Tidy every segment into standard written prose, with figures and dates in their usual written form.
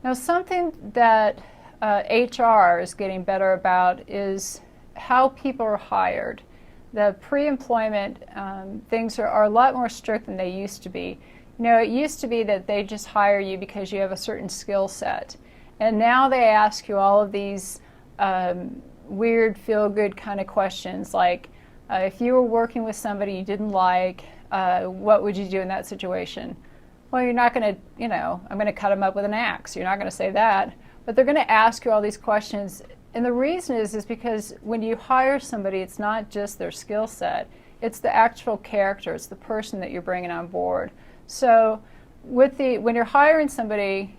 Now, something that HR is getting better about is how people are hired. The pre-employment things are a lot more strict than they used to be. You know, it used to be that they just hire you because you have a certain skill set. And now they ask you all of these weird, feel-good kind of questions like, if you were working with somebody you didn't like, what would you do in that situation? Well, you're not going to, I'm going to cut them up with an axe. You're not going to say that. But they're going to ask you all these questions. And the reason is because when you hire somebody, it's not just their skill set. It's the actual character. It's the person that you're bringing on board. So when you're hiring somebody,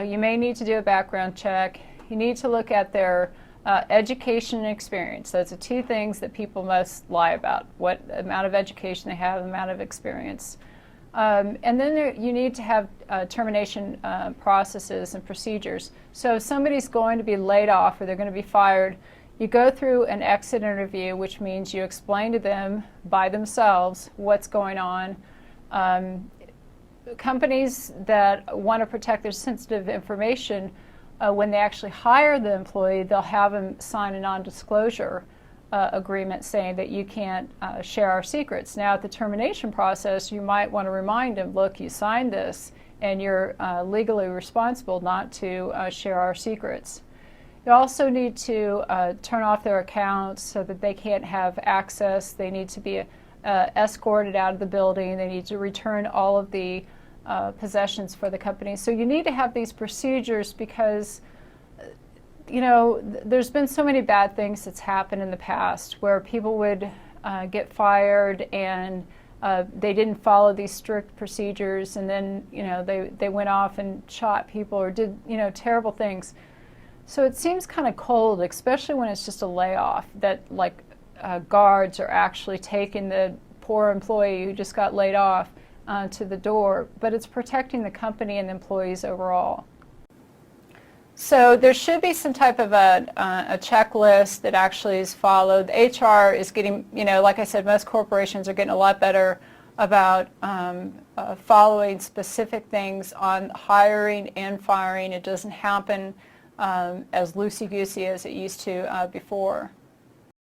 you may need to do a background check. You need to look at their education and experience. Those are two things that people most lie about: what amount of education they have, amount of experience. And then you need to have termination processes and procedures. So if somebody's going to be laid off or they're going to be fired, you go through an exit interview, which means you explain to them by themselves what's going on. Companies that want to protect their sensitive information, when they actually hire the employee, they'll have them sign a non-disclosure agreement saying that you can't share our secrets. Now, at the termination process, you might want to remind them, look, you signed this and you're legally responsible not to share our secrets. You also need to turn off their accounts so that they can't have access. They need to be escorted out of the building. They need to return all of the possessions for the company. So you need to have these procedures because there's been so many bad things that's happened in the past where people would get fired and they didn't follow these strict procedures, and then they went off and shot people or did terrible things. So it seems kind of cold, especially when it's just a layoff, that guards are actually taking the poor employee who just got laid off to the door, but it's protecting the company and the employees overall. So there should be some type of a checklist that actually is followed. HR is getting, like I said, most corporations are getting a lot better about following specific things on hiring and firing. It doesn't happen as loosey-goosey as it used to before.